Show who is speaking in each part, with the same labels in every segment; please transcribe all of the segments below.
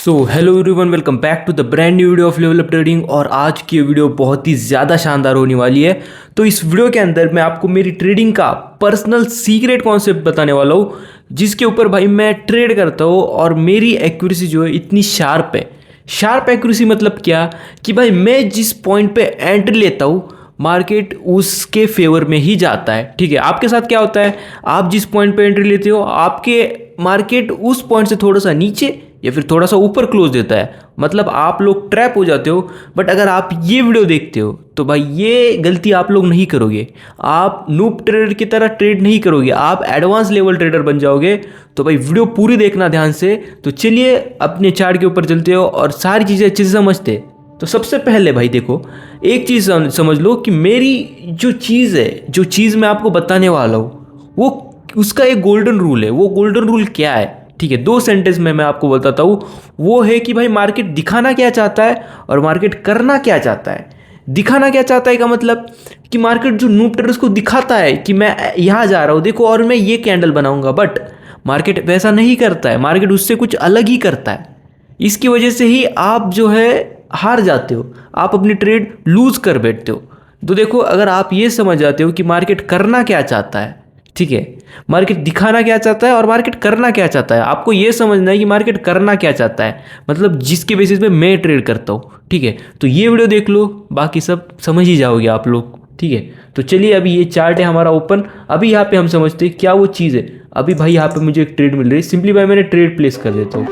Speaker 1: So hello everyone, welcome back to the brand new video of level up trading. और आज की video बहुत ही ज़्यादा शानदार होने वाली है। तो इस वीडियो के अंदर मैं आपको मेरी ट्रेडिंग का पर्सनल सीक्रेट कॉन्सेप्ट बताने वाला हूँ, जिसके ऊपर भाई मैं ट्रेड करता हूँ और मेरी एक्यूरेसी जो है इतनी शार्प है। शार्प एक्यूरेसी मतलब क्या कि भाई मैं जिस पॉइंट पे एंट्री लेता हूँ मार्केट उसके फेवर में ही जाता है। ठीक है, आपके साथ क्या होता है, आप जिस पॉइंट पे एंट्री लेते हो आपके मार्केट उस पॉइंट से थोड़ा सा नीचे या फिर थोड़ा सा ऊपर क्लोज देता है, मतलब आप लोग ट्रैप हो जाते हो। बट अगर आप ये वीडियो देखते हो तो भाई ये गलती आप लोग नहीं करोगे, आप नूब ट्रेडर की तरह ट्रेड नहीं करोगे, आप एडवांस लेवल ट्रेडर बन जाओगे। तो भाई वीडियो पूरी देखना ध्यान से। तो चलिए अपने चार्ट के ऊपर चलते हो और सारी चीज़ें अच्छे से समझते। तो सबसे पहले भाई देखो, एक चीज़ समझ लो कि मेरी जो चीज़ है, जो चीज़ मैं आपको बताने वाला हूँ वो उसका एक गोल्डन रूल है। वो गोल्डन रूल क्या है, ठीक है, दो सेंटेंस में मैं आपको बताता हूँ। वो है कि भाई मार्केट दिखाना क्या चाहता है और मार्केट करना क्या चाहता है। दिखाना क्या चाहता है का मतलब कि मार्केट जो नूब ट्रेडर्स को दिखाता है कि मैं यहाँ जा रहा हूँ देखो और मैं ये कैंडल बनाऊंगा, बट मार्केट वैसा नहीं करता है, मार्केट उससे कुछ अलग ही करता है। इसकी वजह से ही आप जो है हार जाते हो, आप अपनी ट्रेड लूज कर बैठते हो। तो देखो, अगर आप ये समझ जाते हो कि मार्केट करना क्या चाहता है, ठीक है, मार्केट दिखाना क्या चाहता है और मार्केट करना क्या चाहता है, आपको ये समझना है कि मार्केट करना क्या चाहता है, मतलब जिसके बेसिस पे मैं ट्रेड करता हूँ। ठीक है, तो ये वीडियो देख लो, बाकी सब समझ ही जाओगे आप लोग। ठीक है, तो चलिए अभी ये चार्ट है हमारा ओपन। अभी यहाँ पे हम समझते हैं क्या वो चीज़ है। अभी भाई यहाँ पे मुझे एक ट्रेड मिल रही है, सिंपली भाई मैंने ट्रेड प्लेस कर देता हूँ।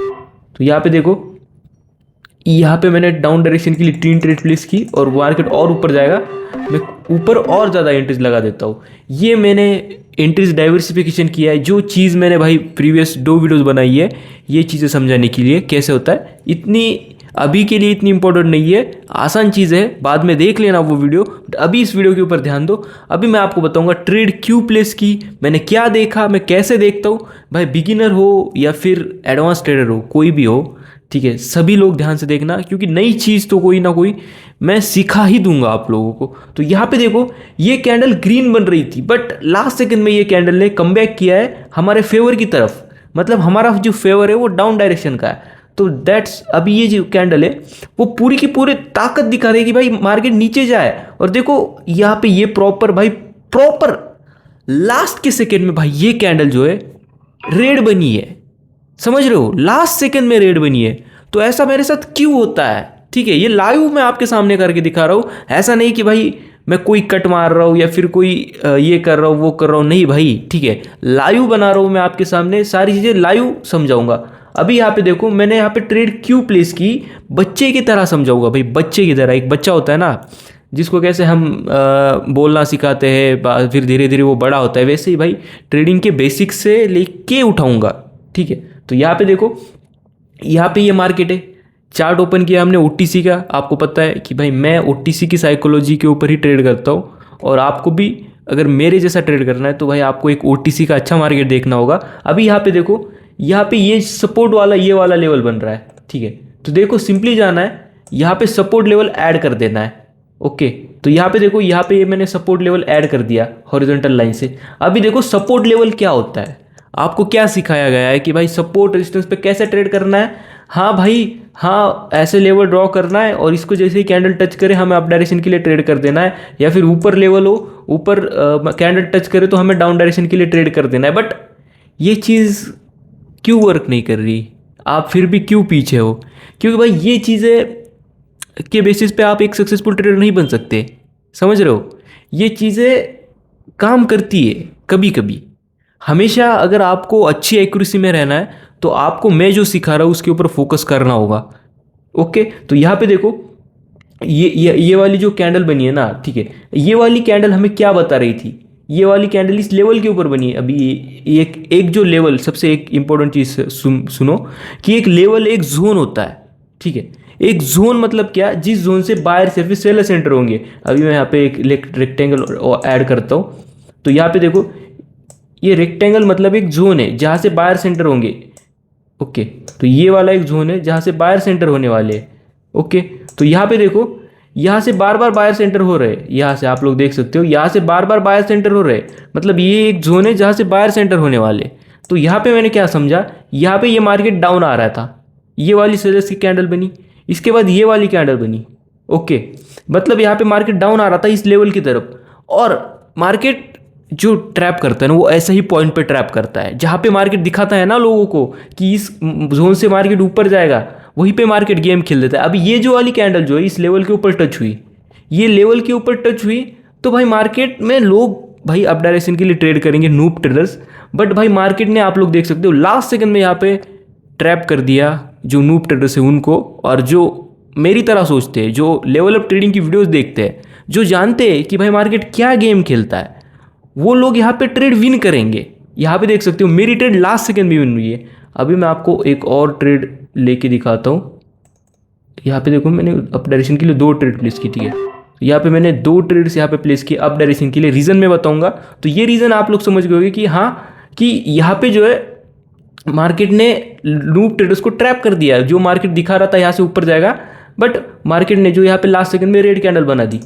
Speaker 1: तो यहाँ पे देखो, यहाँ पे मैंने डाउन डायरेक्शन के लिए 3 ट्रेड प्लेस की और मार्केट और ऊपर जाएगा, मैं ऊपर और ज़्यादा एंट्रीज लगा देता हूँ। ये मैंने एंट्रीज डाइवर्सिफिकेशन किया है, जो चीज़ मैंने भाई प्रीवियस 2 वीडियोस बनाई है ये चीज़ें समझाने के लिए कैसे होता है। इतनी अभी के लिए इतनी इंपॉर्टेंट नहीं है, आसान चीज़ है, बाद में देख लेना वो वीडियो। अभी इस वीडियो के ऊपर ध्यान दो। अभी मैं आपको बताऊंगा ट्रेड क्यों प्लेस की, मैंने क्या देखा, मैं कैसे देखता हूँ। भाई बिगिनर हो या फिर एडवांस ट्रेडर हो, कोई भी हो, ठीक है, सभी लोग ध्यान से देखना, क्योंकि नई चीज़ तो कोई ना कोई मैं सिखा ही दूंगा आप लोगों को। तो यहाँ पे देखो, ये कैंडल ग्रीन बन रही थी बट लास्ट सेकंड में ये कैंडल ने कमबैक किया है हमारे फेवर की तरफ, मतलब हमारा जो फेवर है वो डाउन डायरेक्शन का है। तो दैट्स अभी ये जो कैंडल है वो पूरी की पूरी ताकत दिखा रही है कि भाई मार्केट नीचे जाए। और देखो यहाँ पे ये प्रॉपर लास्ट के सेकेंड में भाई ये कैंडल जो है रेड बनी है, समझ रहे हो, लास्ट सेकंड में रेड बनी है। तो ऐसा मेरे साथ क्यों होता है, ठीक है, ये लाइव मैं आपके सामने करके दिखा रहा हूँ। ऐसा नहीं कि भाई मैं कोई कट मार रहा हूँ या फिर कोई ये कर रहा हूँ वो कर रहा हूँ, नहीं भाई, ठीक है, लाइव बना रहा हूँ मैं आपके सामने, सारी चीज़ें लाइव समझाऊंगा। अभी यहाँ पे देखो, मैंने यहाँ पे ट्रेड क्यों प्लेस की, बच्चे की तरह समझाऊंगा भाई, बच्चे की तरह। एक बच्चा होता है ना जिसको कैसे हम बोलना सिखाते हैं, फिर धीरे धीरे वो बड़ा होता है, वैसे ही भाई ट्रेडिंग के बेसिक्स से लेके उठाऊंगा। ठीक है, तो यहाँ पे देखो, यहाँ पे ये मार्केट है, चार्ट ओपन किया हमने ओटीसी का। आपको पता है कि भाई मैं ओटीसी की साइकोलॉजी के ऊपर ही ट्रेड करता हूँ, और आपको भी अगर मेरे जैसा ट्रेड करना है तो भाई आपको एक ओटीसी का अच्छा मार्केट देखना होगा। अभी यहाँ पे देखो, यहाँ पे ये सपोर्ट वाला ये वाला लेवल बन रहा है, ठीक है, तो देखो सिंपली जाना है, यहाँ पे सपोर्ट लेवल ऐड कर देना है। ओके, तो यहाँ पे देखो, यहाँ पे ये मैंने सपोर्ट लेवल ऐड कर दिया हॉरिजॉन्टल लाइन से। अभी देखो सपोर्ट लेवल क्या होता है, आपको क्या सिखाया गया है कि भाई सपोर्ट रेजिस्टेंस पे कैसे ट्रेड करना है। हाँ भाई, हाँ, ऐसे लेवल ड्रॉ करना है और इसको जैसे ही कैंडल टच करे हमें अप डायरेक्शन के लिए ट्रेड कर देना है, या फिर ऊपर लेवल हो, ऊपर कैंडल टच करे तो हमें डाउन डायरेक्शन के लिए ट्रेड कर देना है। बट ये चीज़ क्यों वर्क नहीं कर रही, आप फिर भी क्यों पीछे हो? क्योंकि भाई ये चीज़ें के बेसिस पे आप एक सक्सेसफुल ट्रेडर नहीं बन सकते, समझ रहे हो। ये चीज़ें काम करती है कभी कभी, हमेशा अगर आपको अच्छी एक्यूरेसी में रहना है तो आपको मैं जो सिखा रहा हूँ उसके ऊपर फोकस करना होगा। ओके, तो यहाँ पे देखो, ये वाली जो कैंडल बनी है ना, ठीक है, ये वाली कैंडल हमें क्या बता रही थी, ये वाली कैंडल इस लेवल के ऊपर बनी है। अभी एक जो लेवल, सबसे एक इंपॉर्टेंट चीज़ सुनो कि एक लेवल एक जोन होता है, ठीक है, एक जोन मतलब क्या, जिस जोन से बायर से फिर सेलर सेंटर होंगे। अभी मैं यहाँ पे एक रेक्टेंगल ऐड करता हूँ, तो यहाँ पे देखो, ये रेक्टेंगल मतलब एक जोन है जहाँ से बायर सेंटर होंगे। ओके, तो ये वाला एक जोन है जहाँ से बायर सेंटर होने वाले हैं। ओके, तो यहाँ पे देखो, यहाँ से बार बार बायर सेंटर हो रहे हैं, यहाँ से आप लोग देख सकते हो, यहाँ से बार बार बायर सेंटर हो रहे हैं, मतलब ये एक जोन है जहाँ से बायर सेंटर होने वाले। तो यहाँ पे मैंने क्या समझा, यहाँ पे ये मार्केट डाउन आ रहा था, ये वाली सेलर्स की कैंडल बनी, इसके बाद ये वाली कैंडल बनी। ओके, मतलब यहाँ पे मार्केट डाउन आ रहा था इस लेवल की तरफ, और मार्केट जो ट्रैप करता है ना वो ऐसा ही पॉइंट पे ट्रैप करता है जहाँ पे मार्केट दिखाता है ना लोगों को कि इस जोन से मार्केट ऊपर जाएगा, वहीं पे मार्केट गेम खेल देता है। अभी ये जो वाली कैंडल जो है इस लेवल के ऊपर टच हुई, ये लेवल के ऊपर टच हुई, तो भाई मार्केट में लोग भाई अप डायरेक्शन के लिए ट्रेड करेंगे, नूब ट्रेडर्स। बट भाई मार्केट ने, आप लोग देख सकते हो, लास्ट सेकंड में यहाँ पे ट्रैप कर दिया जो नूब ट्रेडर्स है उनको, और जो मेरी तरह सोचते हैं, जो लेवल अप ट्रेडिंग की वीडियोस देखते हैं, जो जानते हैं कि भाई मार्केट क्या गेम खेलता है, वो लोग यहाँ पे ट्रेड विन करेंगे। यहाँ पे देख सकते हो मेरी ट्रेड लास्ट सेकंड में विन हुई है। अभी मैं आपको एक और ट्रेड लेके दिखाता हूँ। यहाँ पे देखो मैंने अप डायरेक्शन के लिए 2 ट्रेड प्लेस की थी। यहाँ पे मैंने 2 ट्रेड्स यहाँ पे प्लेस किए अप डायरेक्शन के लिए। रीज़न मैं बताऊँगा, तो ये रीज़न आप लोग समझ गए होंगे कि हाँ, कि यहाँ पे जो है मार्केट ने नूब ट्रेडर्स को ट्रैप कर दिया। जो मार्केट दिखा रहा था यहाँ से ऊपर जाएगा, बट मार्केट ने जो यहाँ पे लास्ट सेकंड में रेड कैंडल बना दी।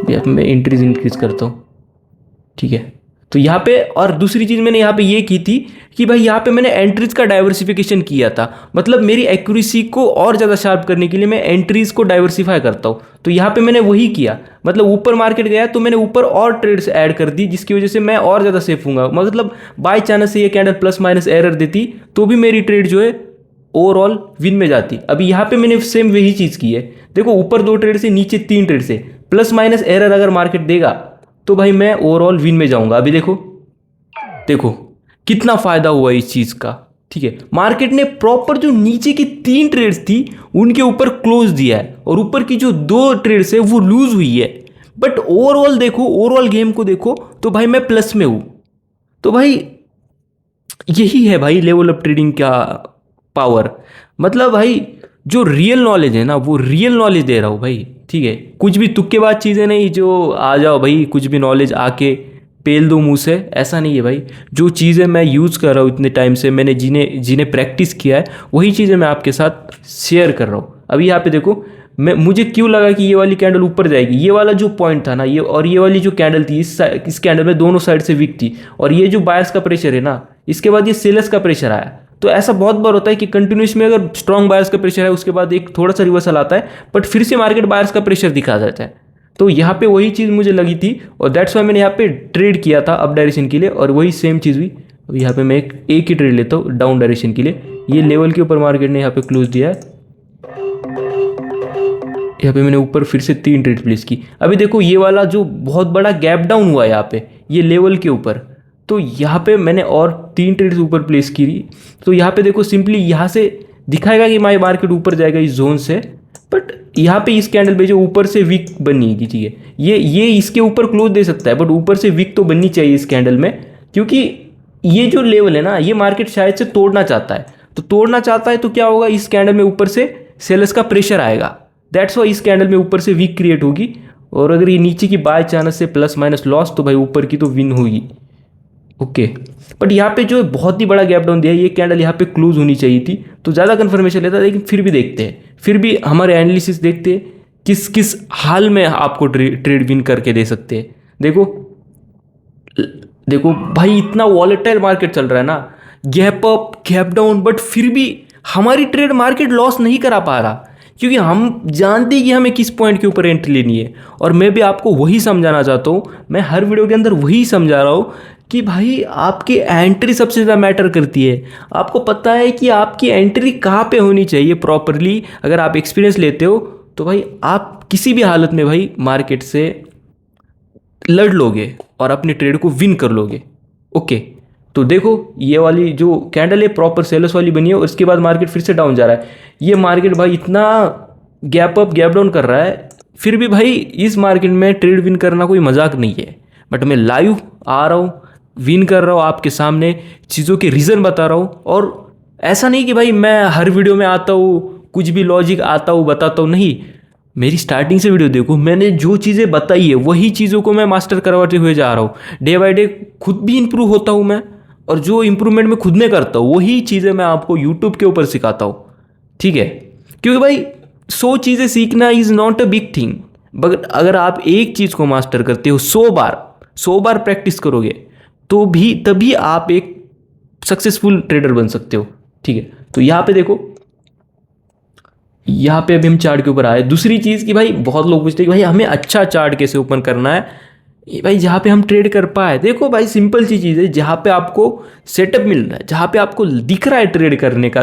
Speaker 1: यहाँ पे मैं एंट्रीज इंक्रीज करता हूँ, ठीक है। तो यहाँ पे, और दूसरी चीज़ मैंने यहाँ पे ये की थी कि भाई यहाँ पे मैंने एंट्रीज का डाइवर्सिफिकेशन किया था। मतलब मेरी एक्यूरेसी को और ज़्यादा शार्प करने के लिए मैं एंट्रीज को डाइवर्सिफाई करता हूँ। तो यहाँ पे मैंने वही किया, मतलब ऊपर मार्केट गया तो मैंने ऊपर और ट्रेड्स ऐड कर दी, जिसकी वजह से मैं और ज़्यादा सेफ हूँगा। मतलब बाई चांस से ये कैंडल प्लस माइनस एरर देती तो भी मेरी ट्रेड जो है ओवरऑल विन में जाती। अभी यहाँ पे मैंने सेम वही चीज़ की है। देखो ऊपर 2 ट्रेड से, नीचे 3 ट्रेड से, प्लस माइनस एरर अगर मार्केट देगा तो भाई मैं ओवरऑल विन में जाऊंगा। अभी देखो देखो कितना फायदा हुआ इस चीज़ का, ठीक है। मार्केट ने प्रॉपर जो नीचे की 3 ट्रेड्स थी उनके ऊपर क्लोज दिया है, और ऊपर की जो 2 ट्रेड्स है वो लूज हुई है। बट ओवरऑल देखो, ओवरऑल गेम को देखो तो भाई मैं प्लस में हूं। तो भाई यही है भाई लेवल अप ट्रेडिंग का पावर। मतलब भाई जो रियल नॉलेज है ना, वो रियल नॉलेज दे रहा हूँ भाई, ठीक है। कुछ भी तुक्केबाज चीज़ें नहीं जो आ जाओ भाई कुछ भी नॉलेज आके पेल दो मुंह से, ऐसा नहीं है भाई। जो चीज़ें मैं यूज़ कर रहा हूँ इतने टाइम से, मैंने जिन्हें प्रैक्टिस किया है, वही चीज़ें मैं आपके साथ शेयर कर रहा हूँ। अभी यहाँ पे देखो, मुझे क्यों लगा कि ये वाली कैंडल ऊपर जाएगी। ये वाला जो पॉइंट था ना, ये और ये वाली जो कैंडल थी, इस कैंडल में दोनों साइड से वीक थी, और ये जो बायर्स का प्रेशर है ना, इसके बाद ये सेलर्स का प्रेशर आया। तो ऐसा बहुत बार होता है कि कंटिन्यूस में अगर स्ट्रॉन्ग बायर्स का प्रेशर है, उसके बाद एक थोड़ा सा रिवर्सल आता है, बट फिर से मार्केट बायर्स का प्रेशर दिखा जाता है। तो यहाँ पे वही चीज़ मुझे लगी थी, और दैट्स वाई मैंने यहाँ पे ट्रेड किया था अप डायरेक्शन के लिए, और वही सेम चीज़ हुई। अब यहाँ पे मैं एक ही ट्रेड लेता हूँ डाउन डायरेक्शन के लिए। ये लेवल के ऊपर मार्केट ने यहाँ पे क्लोज दिया है। यहाँ पे मैंने ऊपर फिर से 3 ट्रेड प्लेस की। अभी देखो ये वाला जो बहुत बड़ा गैप डाउन हुआ है यहाँ पे, ये लेवल के ऊपर, तो यहाँ पे मैंने और 3 ट्रेड्स ऊपर प्लेस की। तो यहाँ पे देखो सिंपली यहाँ से दिखाएगा कि माई मार्केट ऊपर जाएगा इस जोन से, बट यहाँ पे इस कैंडल पे जो ऊपर से वीक बनेगी, ठीक है, ये इसके ऊपर क्लोज दे सकता है, बट ऊपर से वीक तो बननी चाहिए इस कैंडल में, क्योंकि ये जो लेवल है ना, ये मार्केट शायद से तोड़ना चाहता है। तो तोड़ना चाहता है तो क्या होगा, इस कैंडल में ऊपर से सेलर्स का प्रेशर आएगा। दैट्स वाई इस कैंडल में ऊपर से वीक क्रिएट होगी, और अगर ये नीचे की बाय चांस से प्लस माइनस लॉस, तो भाई ऊपर की तो विन होगी। ओके, बट यहाँ पे जो बहुत ही बड़ा गैप डाउन दिया है, ये कैंडल यहाँ पे क्लोज होनी चाहिए थी, तो ज़्यादा कन्फर्मेशन लेता है। लेकिन फिर भी देखते हैं, फिर भी हमारे एनालिसिस देखते हैं किस किस हाल में आपको ट्रेड विन करके दे सकते हैं। देखो देखो भाई, इतना वॉलेटाइल मार्केट चल रहा है ना, gap up gap down, but फिर भी हमारी ट्रेड मार्केट लॉस नहीं करा पा रहा, क्योंकि हम जानते हैं कि हमें किस पॉइंट के ऊपर एंट्री लेनी है। और मैं भी आपको वही समझाना चाहता हूँ, मैं हर वीडियो के अंदर वही समझा रहा हूँ कि भाई आपकी एंट्री सबसे ज़्यादा मैटर करती है। आपको पता है कि आपकी एंट्री कहाँ पे होनी चाहिए प्रॉपरली। अगर आप एक्सपीरियंस लेते हो तो भाई आप किसी भी हालत में भाई मार्केट से लड़ लोगे और अपनी ट्रेड को विन कर लोगे। ओके, तो देखो ये वाली जो कैंडल है प्रॉपर सेलर्स वाली बनी है, और इसके बाद मार्केट फिर से डाउन जा रहा है। ये मार्केट भाई इतना गैप अप गैप डाउन कर रहा है, फिर भी भाई इस मार्केट में ट्रेड विन करना कोई मजाक नहीं है। बट मैं लाइव आ रहा हूँ, विन कर रहा हूँ, आपके सामने चीज़ों के रीज़न बता रहा हूँ। और ऐसा नहीं कि भाई मैं हर वीडियो में आता हूँ, कुछ भी लॉजिक आता हूँ बताता हूँ, नहीं। मेरी स्टार्टिंग से वीडियो देखो, मैंने जो चीज़ें बताई है वही चीज़ों को मैं मास्टर करवाते हुए जा रहा हूँ। डे बाय डे खुद भी इंप्रूव होता हूँ मैं, और जो इंप्रूवमेंट मैं खुद में करता हूँ वही चीज़ें मैं आपको यूट्यूब के ऊपर सिखाता हूँ, ठीक है। क्योंकि भाई 100 चीज़ें सीखना is not a big thing, but अगर आप एक चीज़ को मास्टर करते हो 100 बार प्रैक्टिस करोगे, तो भी तभी आप एक सक्सेसफुल ट्रेडर बन सकते हो, ठीक है। तो यहाँ पे देखो, यहाँ पे अभी हम चार्ट के ऊपर आए। दूसरी चीज़ कि भाई बहुत लोग पूछते हैं कि भाई हमें अच्छा चार्ट कैसे ओपन करना है, ये भाई जहाँ पे हम ट्रेड कर पाए। देखो भाई सिंपल सी चीज़ है, जहाँ पे आपको सेटअप मिल रहा है, जहाँ पे आपको दिख रहा है ट्रेड करने का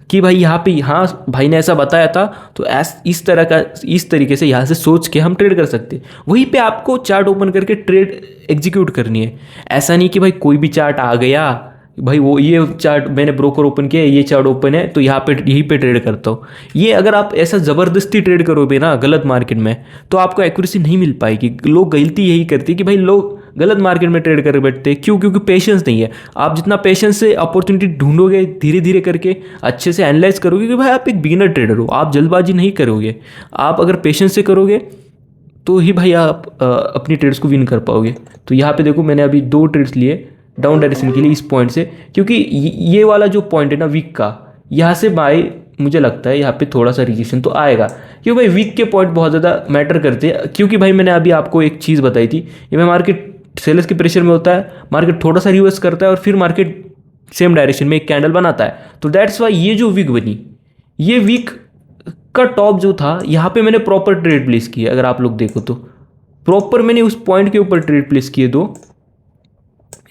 Speaker 1: कि भाई यहाँ पे, हाँ भाई ने ऐसा बताया था तो इस तरह का, इस तरीके से यहाँ से सोच के हम ट्रेड कर सकते हैं, वहीं पे आपको चार्ट ओपन करके ट्रेड एग्जीक्यूट करनी है। ऐसा नहीं कि भाई कोई भी चार्ट आ गया, भाई वो ये चार्ट मैंने ब्रोकर ओपन किया, ये चार्ट ओपन है तो यहाँ पे यहीं पे ट्रेड करता हूँ। ये अगर आप ऐसा ज़बरदस्ती ट्रेड करोगे ना गलत मार्केट में, तो आपको एक्यूरेसी नहीं मिल पाएगी। लोग गलती यही करती है कि भाई लोग गलत मार्केट में ट्रेड कर बैठते हैं। क्यों? क्योंकि पेशेंस नहीं है। आप जितना पेशेंस से अपॉर्चुनिटी ढूंढोगे, धीरे धीरे करके अच्छे से एनालाइज करोगे कि भाई आप एक बिगिनर ट्रेडर हो, आप जल्दबाजी नहीं करोगे। आप अगर पेशेंस से करोगे तो ही भाई आप अपनी ट्रेड्स को विन कर पाओगे। तो यहाँ पे देखो मैंने अभी 2 ट्रेड्स लिए डाउन डायरेक्शन के लिए इस पॉइंट से, क्योंकि ये वाला जो पॉइंट है ना वीक का, यहाँ से भाई मुझे लगता है यहाँ पे थोड़ा सा रिजेक्शन तो आएगा, क्योंकि भाई वीक के पॉइंट बहुत ज़्यादा मैटर करते हैं। क्योंकि भाई मैंने अभी आपको एक चीज़ बताई थी, ये मैं मार्केट सेलर्स के प्रेशर में होता है, मार्केट थोड़ा सा रिवर्स करता है और फिर मार्केट सेम डायरेक्शन में एक कैंडल बनाता है। तो दैट्स वाई ये जो वीक बनी, ये वीक का टॉप जो था, यहाँ पे मैंने प्रॉपर ट्रेड प्लेस किया। अगर आप लोग देखो तो प्रॉपर मैंने उस पॉइंट के ऊपर ट्रेड प्लेस किए। दो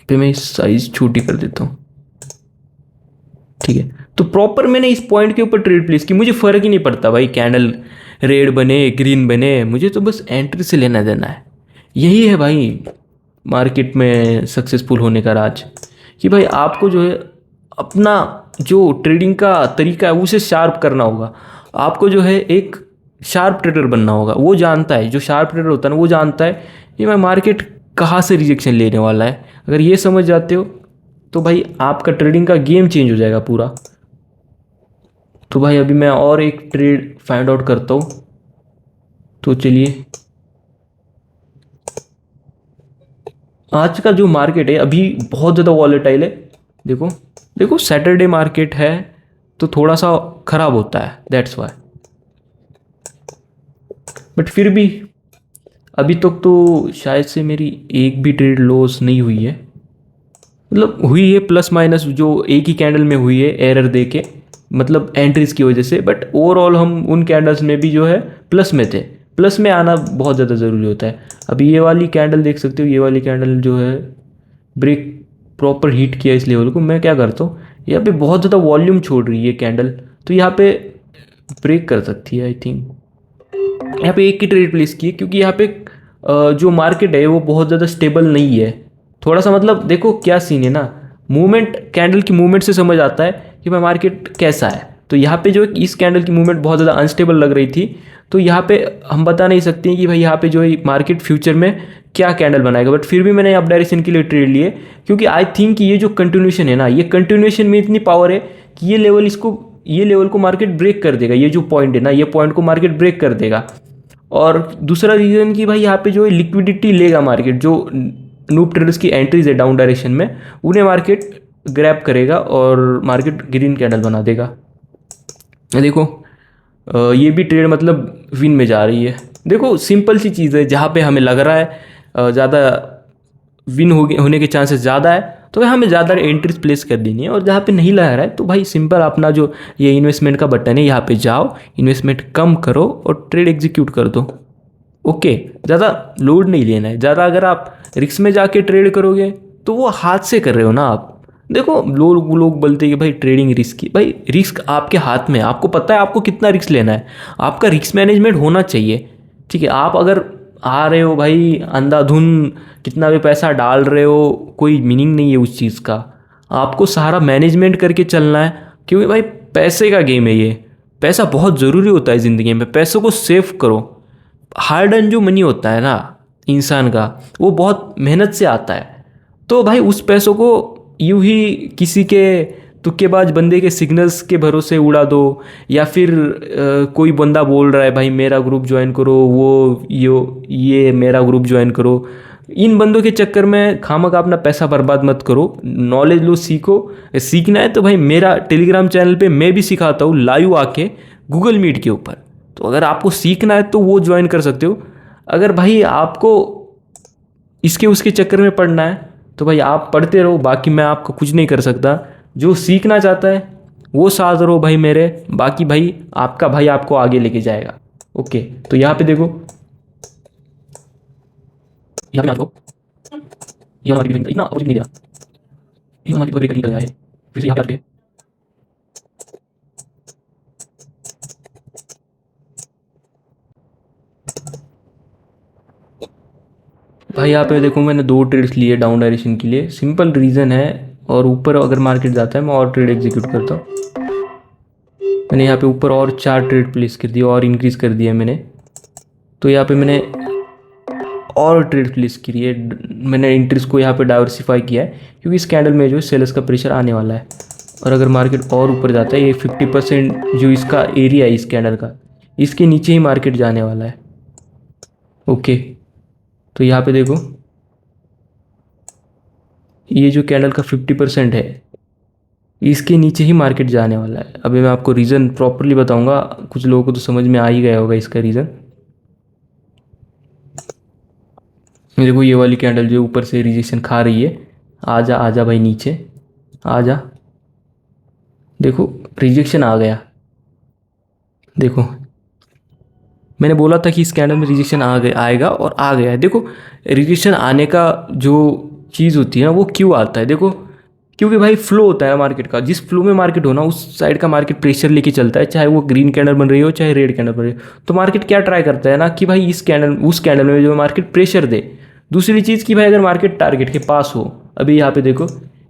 Speaker 1: पे मैं साइज छोटी कर देता हूँ, ठीक है। तो प्रॉपर मैंने इस पॉइंट के ऊपर ट्रेड प्लेस की, मुझे फ़र्क ही नहीं पड़ता भाई कैंडल रेड बने ग्रीन बने, मुझे तो बस एंट्री से लेना देना है। यही है भाई मार्केट में सक्सेसफुल होने का राज, कि भाई आपको जो है अपना जो ट्रेडिंग का तरीका है उसे शार्प करना होगा। आपको जो है एक शार्प ट्रेडर बनना होगा। वो जानता है, जो शार्प ट्रेडर होता है ना, वो जानता है कि मैं मार्केट कहाँ से रिजेक्शन लेने वाला है। अगर ये समझ जाते हो तो भाई आपका ट्रेडिंग का गेम चेंज हो जाएगा पूरा। तो भाई अभी मैं और एक ट्रेड फाइंड आउट करता हूँ। तो चलिए, आज का जो मार्केट है अभी बहुत ज़्यादा वॉलेटाइल है। देखो देखो सैटरडे मार्केट है तो थोड़ा सा ख़राब होता है, दैट्स वाई। बट फिर भी अभी तक तो शायद से मेरी एक भी ट्रेड लॉस नहीं हुई है। मतलब हुई है प्लस माइनस, जो एक ही कैंडल में हुई है एरर दे के, मतलब एंट्रीज की वजह से। बट ओवरऑल हम उन कैंडल्स में भी जो है प्लस में थे। प्लस में आना बहुत ज़्यादा ज़रूरी होता है। अभी ये वाली कैंडल देख सकते हो, ये वाली कैंडल जो है ब्रेक प्रॉपर हीट किया इस लेवल को। मैं क्या करता हूँ, यहाँ पे बहुत ज़्यादा वॉल्यूम छोड़ रही है कैंडल, तो यहाँ पे ब्रेक कर सकती है आई थिंक। यहाँ पे एक ही ट्रेड प्लेस की है, क्योंकि यहाँ पे जो मार्केट है वो बहुत ज़्यादा स्टेबल नहीं है। थोड़ा सा मतलब देखो क्या सीन है ना, मूवमेंट, कैंडल की मूवमेंट से समझ आता है कि भाई मार्केट कैसा है। तो यहाँ पे जो इस कैंडल की मूवमेंट बहुत ज़्यादा अनस्टेबल लग रही थी, तो यहाँ पे हम बता नहीं सकते हैं कि भाई यहाँ पे जो है मार्केट फ्यूचर में क्या कैंडल बनाएगा। बट फिर भी मैंने अप डायरेक्शन के लिए ट्रेड लिए, क्योंकि आई थिंक कि ये जो कंटिन्यूशन है ना, ये कंटिन्यूशन में इतनी पावर है कि ये लेवल को मार्केट ब्रेक कर देगा। ये जो पॉइंट है ना, ये पॉइंट को मार्केट ब्रेक कर देगा। और दूसरा रीज़न कि भाई यहाँ पे जो है लिक्विडिटी लेगा मार्केट, जो नूब ट्रेडर्स की एंट्रीज है डाउन डायरेक्शन में, उन्हें मार्केट ग्रैब करेगा और मार्केट ग्रीन कैंडल बना देगा। देखो ये भी ट्रेड मतलब विन में जा रही है। देखो सिंपल सी चीज़ है, जहाँ पे हमें लग रहा है ज़्यादा विन होने के चांसेस ज़्यादा है, तो हमें ज़्यादा एंट्रीज प्लेस कर देनी है। और जहाँ पे नहीं लग रहा है तो भाई सिंपल अपना जो ये इन्वेस्टमेंट का बटन है, यहाँ पे जाओ, इन्वेस्टमेंट कम करो और ट्रेड एग्जीक्यूट कर दो। ओके, ज़्यादा लोड नहीं लेना है। ज़्यादा अगर आप रिस्क में जाके ट्रेड करोगे तो वो हाथ से कर रहे हो ना आप। देखो लोग बोलते हैं कि भाई ट्रेडिंग रिस्क, भाई रिस्क आपके हाथ में है। आपको पता है आपको कितना रिस्क लेना है, आपका रिस्क मैनेजमेंट होना चाहिए। ठीक है, आप अगर आ रहे हो भाई अंधाधुन कितना भी पैसा डाल रहे हो, कोई मीनिंग नहीं है उस चीज़ का। आपको सारा मैनेजमेंट करके चलना है, क्योंकि भाई पैसे का गेम है ये। पैसा बहुत ज़रूरी होता है ज़िंदगी में, पैसों को सेव करो। हार्ड अर्न जो मनी होता है ना इंसान का, वो बहुत मेहनत से आता है। तो भाई उस पैसों को यूं ही किसी के तुक्केबाज बंदे के सिग्नल्स के भरोसे उड़ा दो, या फिर कोई बंदा बोल रहा है भाई मेरा ग्रुप ज्वाइन करो, वो ये मेरा ग्रुप ज्वाइन करो। इन बंदों के चक्कर में खामखा अपना पैसा बर्बाद मत करो। नॉलेज लो, सीखो। सीखना है तो भाई मेरा टेलीग्राम चैनल पे मैं भी सिखाता हूँ लाइव आके गूगल मीट के ऊपर। तो अगर आपको सीखना है तो वो ज्वाइन कर सकते हो। अगर भाई आपको इसके उसके चक्कर में पढ़ना है तो भाई आप पढ़ते रहो, बाकी मैं आपको कुछ नहीं कर सकता। जो सीखना चाहता है वो साथ रहो भाई मेरे, बाकी भाई आपका भाई आपको आगे लेके जाएगा। ओके, तो यहाँ पे देखो, यहाँ पे आपको ये हमारी इतना अपोजिट नहीं दिया, ये हमारी ब्रेक नहीं कर रहा है, फिर से यहाँ पे आके भाई यहाँ पे देखो मैंने 2 ट्रेड्स लिए डाउन डायरेक्शन के लिए, सिंपल रीज़न है। और ऊपर अगर मार्केट जाता है मैं और ट्रेड एग्जीक्यूट करता हूँ। मैंने यहाँ पे ऊपर और 4 ट्रेड प्लेस कर दिया और इंक्रीज कर दिया मैंने। तो यहाँ पे मैंने और ट्रेड प्लेस की है, मैंने इंटरेस्ट को यहाँ पे डाइवर्सिफाई किया है, क्योंकि इस कैंडल में जो सेलर्स का प्रेशर आने वाला है। और अगर मार्केट और ऊपर जाता है, ये 50% जो इसका एरिया है इस कैंडल का, इसके नीचे ही मार्केट जाने वाला है। ओके, तो यहाँ पे देखो ये जो कैंडल का 50% है, इसके नीचे ही मार्केट जाने वाला है। अभी मैं आपको रीज़न प्रॉपरली बताऊंगा, कुछ लोगों को तो समझ में आ ही गया होगा इसका रीज़न। देखो ये वाली कैंडल जो ऊपर से रिजेक्शन खा रही है, आजा आजा भाई नीचे आजा, देखो रिजेक्शन आ गया। देखो मैंने बोला था कि इस कैंडल में रिजेक्शन आएगा और आ गया है। देखो रिजेक्शन आने का जो चीज़ होती है ना, वो क्यों आता है, देखो क्योंकि भाई फ्लो होता है मार्केट का, जिस फ्लो में मार्केट हो ना उस साइड का मार्केट प्रेशर लेके चलता है, चाहे वो ग्रीन कैंडल बन रही हो चाहे रेड कैंडल बन रही हो। तो मार्केट क्या ट्राई करता है ना कि भाई इस कैंडल उस कैंडल में जो मार्केट प्रेशर दे। दूसरी चीज़ कि भाई अगर मार्केट टारगेट के पास हो, अभी यहाँ पे देखो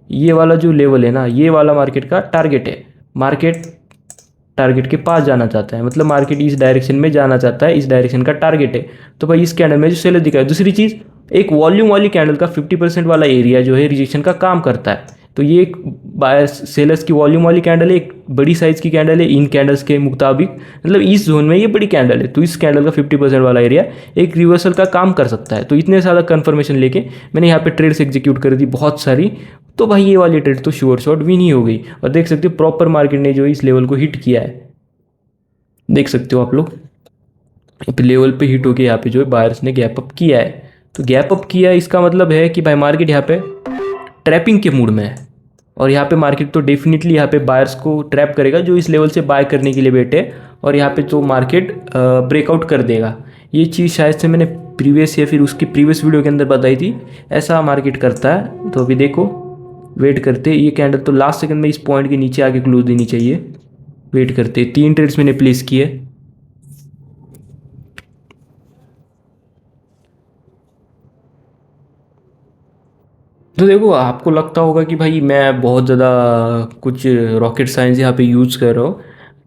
Speaker 1: ये वाला जो लेवल है ना, ये वाला मार्केट का टारगेट है। मार्केट टारगेट के पास जाना चाहता है, मतलब मार्केट इस डायरेक्शन में जाना चाहता है, इस डायरेक्शन का टारगेट है। तो भाई इस कैंडल में जो सेलर दिखा है। दूसरी चीज़, एक वॉल्यूम वाली कैंडल का 50% वाला एरिया जो है रिजेक्शन का काम करता है। तो ये एक बायर्स सेलर्स की वॉल्यूम वाली कैंडल है, एक बड़ी साइज़ की कैंडल है इन कैंडल्स के मुताबिक, मतलब इस जोन में ये बड़ी कैंडल है। तो इस कैंडल का 50% वाला एरिया एक रिवर्सल का काम कर सकता है। तो इतने ज़्यादा कन्फर्मेशन लेके मैंने यहाँ पे ट्रेड्स एग्जीक्यूट कर दी बहुत सारी। तो भाई ये वाली ट्रेड तो श्योर शॉट विन ही हो गई। और देख सकते हो प्रॉपर मार्केट ने जो इस लेवल को हिट किया है, देख सकते हो आप लोग, लेवल पे हिट होके यहाँ पे जो है बायर्स ने गैप अप किया है। तो गैप अप किया, इसका मतलब है कि भाई मार्केट यहाँ पे ट्रैपिंग के मूड में है। और यहाँ पे मार्केट तो डेफिनेटली यहाँ पे बायर्स को ट्रैप करेगा जो इस लेवल से बाय करने के लिए बैठे, और यहाँ पे तो मार्केट ब्रेकआउट कर देगा। ये चीज़ शायद से मैंने प्रीवियस या फिर उसकी प्रीवियस वीडियो के अंदर बताई थी, ऐसा मार्केट करता है। तो अभी देखो वेट करते, ये कैंडल तो लास्ट सेकंड में इस पॉइंट के नीचे आके क्लोज देनी चाहिए। वेट करते, 3 ट्रेड्स मैंने प्लेस किए। तो देखो आपको लगता होगा कि भाई मैं बहुत ज़्यादा कुछ रॉकेट साइंस यहाँ पे यूज़ कर रहा हूँ।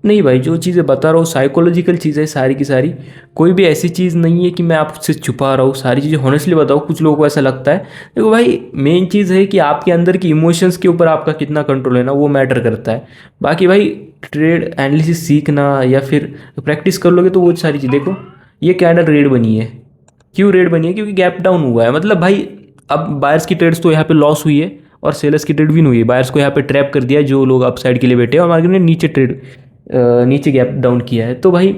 Speaker 1: नहीं भाई, जो चीज़ें बता रहा हूँ साइकोलॉजिकल चीज़ें सारी की सारी, कोई भी ऐसी चीज़ नहीं है कि मैं आपसे छुपा रहा हूँ। सारी चीज़ें हॉनेस्टली बताओ, कुछ लोगों को ऐसा लगता है। देखो भाई मेन चीज़ है कि आपके अंदर की इमोशंस के ऊपर आपका कितना कंट्रोल है ना, वो मैटर करता है। बाकी भाई ट्रेड एनालिसिस सीखना या फिर प्रैक्टिस कर लोगे तो वो सारी चीज़। देखो ये कैंडल रेड बनी है, क्यों रेड बनी है, क्योंकि गैप डाउन हुआ है। मतलब भाई अब बायर्स की ट्रेड्स तो यहाँ पे लॉस हुई है और सेलर्स की ट्रेड विन हुई है। बायर्स को यहाँ पे ट्रैप कर दिया है जो लोग अप साइड के लिए बैठे हैं, और मार्केट ने नीचे गैप डाउन किया है। तो भाई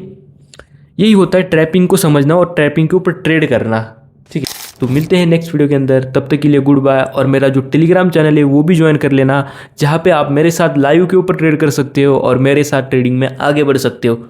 Speaker 1: यही होता है ट्रैपिंग को समझना और ट्रैपिंग के ऊपर ट्रेड करना। ठीक है, तो मिलते हैं नेक्स्ट वीडियो के अंदर, तब तक के लिए गुड बाय। और मेरा जो टेलीग्राम चैनल है वो भी ज्वाइन कर लेना, जहाँ पे आप मेरे साथ लाइव के ऊपर ट्रेड कर सकते हो और मेरे साथ ट्रेडिंग में आगे बढ़ सकते हो।